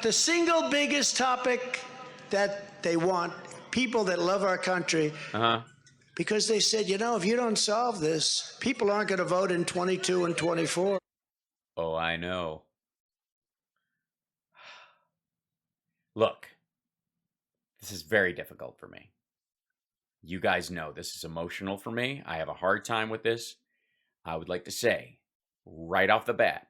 the single biggest topic that they want, people that love our country, because they said, you know, if you don't solve this, people aren't going to vote in 22 and 24. Oh, I know. Look, this is very difficult for me. You guys know this is emotional for me. I have a hard time with this. I would like to say right off the bat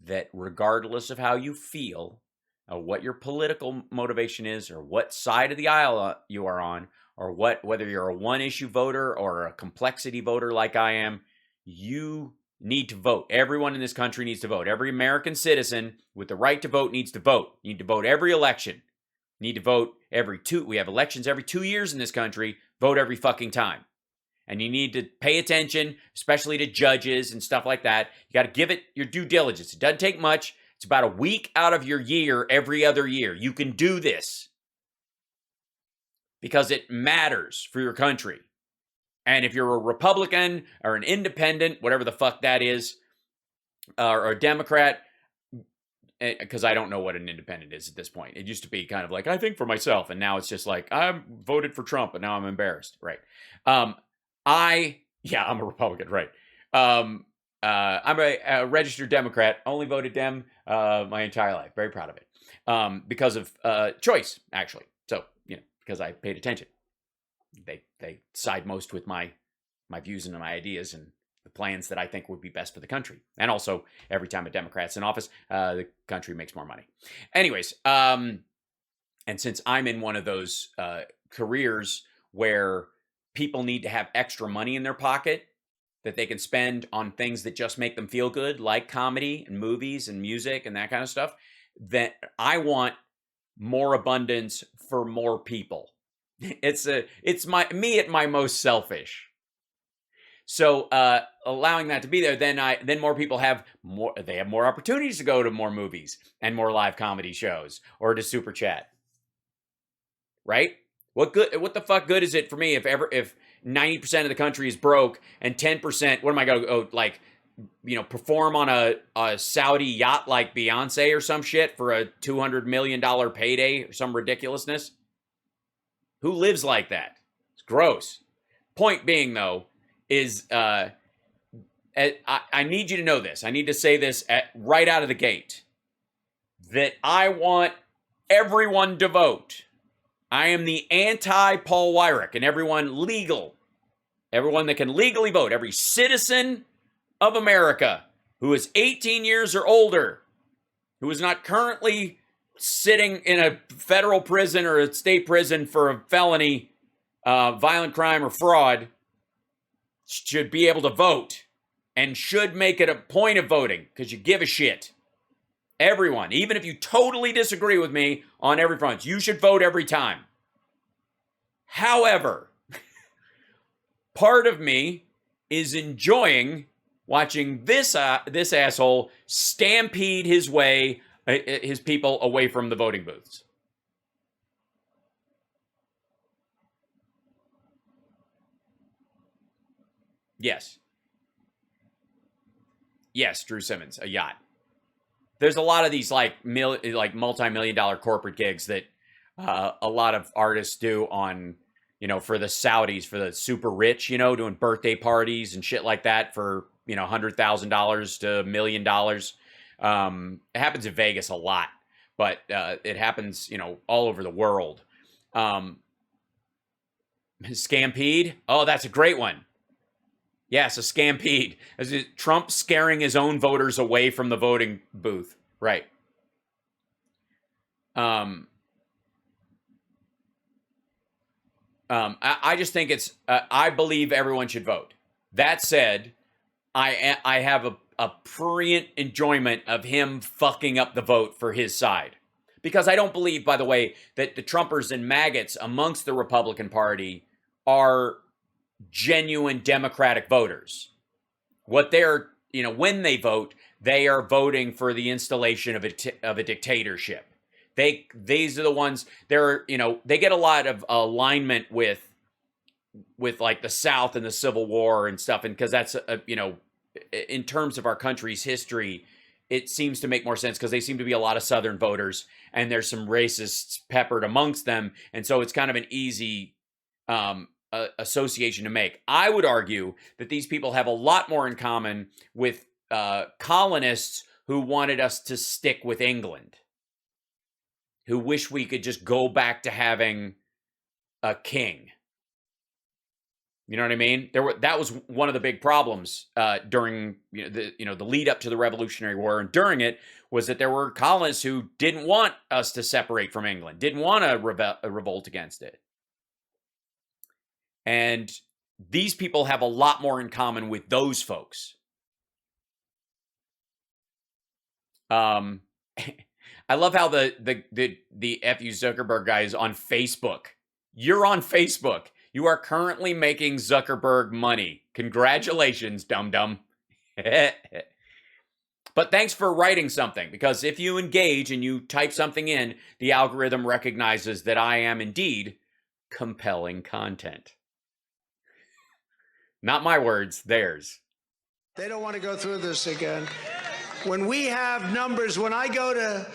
that regardless of how you feel, or what your political motivation is, or what side of the aisle you are on, or whether you're a one-issue voter or a complexity voter like I am, you need to vote. Everyone in this country needs to vote. Every American citizen with the right to vote needs to vote. You need to vote every election. You need to vote we have elections every 2 years in this country. Vote every fucking time. And you need to pay attention, especially to judges and stuff like that. You got to give it your due diligence. It doesn't take much. It's about a week out of your year every other year. You can do this because it matters for your country. And if you're a Republican or an independent, whatever the fuck that is, or a Democrat, because I don't know what an independent is at this point. It used to be kind of like, I think for myself. And now it's just like, I voted for Trump, and now I'm embarrassed. Right. I'm a Republican. Right. I'm a registered Democrat, only voted Dem my entire life. Very proud of it. Because of choice, actually. So, because I paid attention. They side most with my views and my ideas and the plans that I think would be best for the country. And also, every time a Democrat's in office, the country makes more money. Anyways, and since I'm in one of those careers where people need to have extra money in their pocket that they can spend on things that just make them feel good, like comedy and movies and music and that kind of stuff, that I want more abundance for more people. It's me at my most selfish. So allowing that to be there, then more people have more opportunities to go to more movies and more live comedy shows or to super chat. Right? What the fuck good is it for me if 90% of the country is broke and 10%, what am I going to perform on a Saudi yacht like Beyonce or some shit for a $200 million payday or some ridiculousness? Who lives like that? It's gross. Point being, though, is I need you to know this. I need to say this right out of the gate. That I want everyone to vote. I am the anti-Paul Weyrich and everyone that can legally vote, every citizen of America who is 18 years or older, who is not currently sitting in a federal prison or a state prison for a felony, violent crime or fraud, should be able to vote and should make it a point of voting because you give a shit. Everyone, even if you totally disagree with me on every front, you should vote every time. However, part of me is enjoying watching this asshole stampede his people away from the voting booths. Yes. Yes, Drew Simmons, a yacht. There's a lot of these multi-million dollar corporate gigs that a lot of artists do on, for the Saudis, for the super rich, doing birthday parties and shit like that for, $100,000 to $1 million. It happens in Vegas a lot, but it happens, all over the world. Scampede. Oh, that's a great one. Yes, a scampede. Trump scaring his own voters away from the voting booth. Right. I just think I believe everyone should vote. That said, I have a prurient enjoyment of him fucking up the vote for his side. Because I don't believe, by the way, that the Trumpers and maggots amongst the Republican Party are genuine Democratic voters. What they're, when they vote, they are voting for the installation of a dictatorship. These are the ones, they get a lot of alignment with like the South and the Civil War and stuff. And because that's, in terms of our country's history, it seems to make more sense because they seem to be a lot of Southern voters, and there's some racists peppered amongst them, and so it's kind of an easy association to make. I would argue that these people have a lot more in common with colonists who wanted us to stick with England, who wish we could just go back to having a king. You know what I mean? That was one of the big problems during the lead up to the Revolutionary War, and during it was that there were colonists who didn't want us to separate from England, didn't want to revolt against it. And these people have a lot more in common with those folks. I love how the F.U. Zuckerberg guy is on Facebook. You're on Facebook. You are currently making Zuckerberg money. Congratulations, dum-dum. But thanks for writing something, because if you engage and you type something in, the algorithm recognizes that I am indeed compelling content. Not my words, theirs. They don't want to go through this again. When we have numbers, when I go to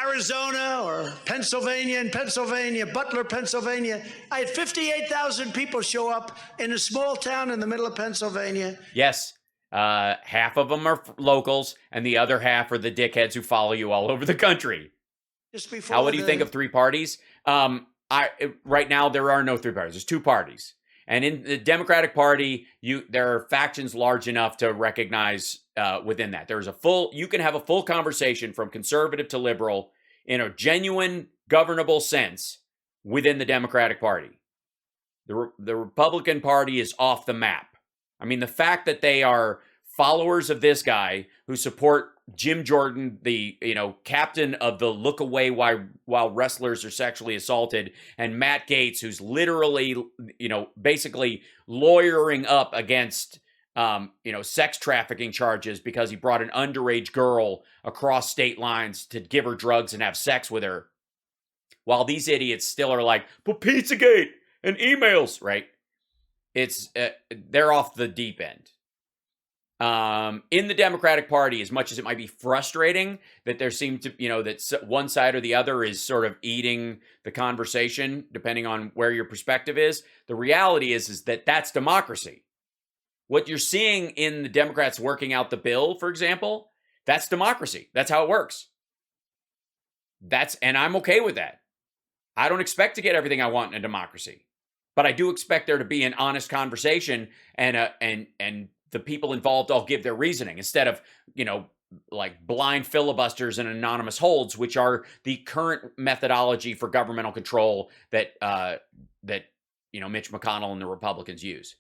Arizona or Pennsylvania, Butler, Pennsylvania, I had 58,000 people show up in a small town in the middle of Pennsylvania. Yes. Half of them are locals, and the other half are the dickheads who follow you all over the country. Just before How, what do you think of three parties? Right now, there are no three parties. There's two parties. And in the Democratic Party, there are factions large enough to recognize within that. You can have a full conversation from conservative to liberal in a genuine, governable sense within the Democratic Party. The Republican Party is off the map. I mean, the fact that they are followers of this guy who support Jim Jordan, the captain of the Look Away While Wrestlers Are Sexually Assaulted, and Matt Gaetz, who's literally basically lawyering up against sex trafficking charges because he brought an underage girl across state lines to give her drugs and have sex with her, while these idiots still are like, but Pizzagate and emails, right? It's they're off the deep end. In the Democratic Party, as much as it might be frustrating that there seem to, that one side or the other is sort of eating the conversation, depending on where your perspective is, the reality is that that's democracy. What you're seeing in the Democrats working out the bill, for example, that's democracy. That's how it works. And I'm okay with that. I don't expect to get everything I want in a democracy, but I do expect there to be an honest conversation and the people involved all give their reasoning instead of, like blind filibusters and anonymous holds, which are the current methodology for governmental control that Mitch McConnell and the Republicans use.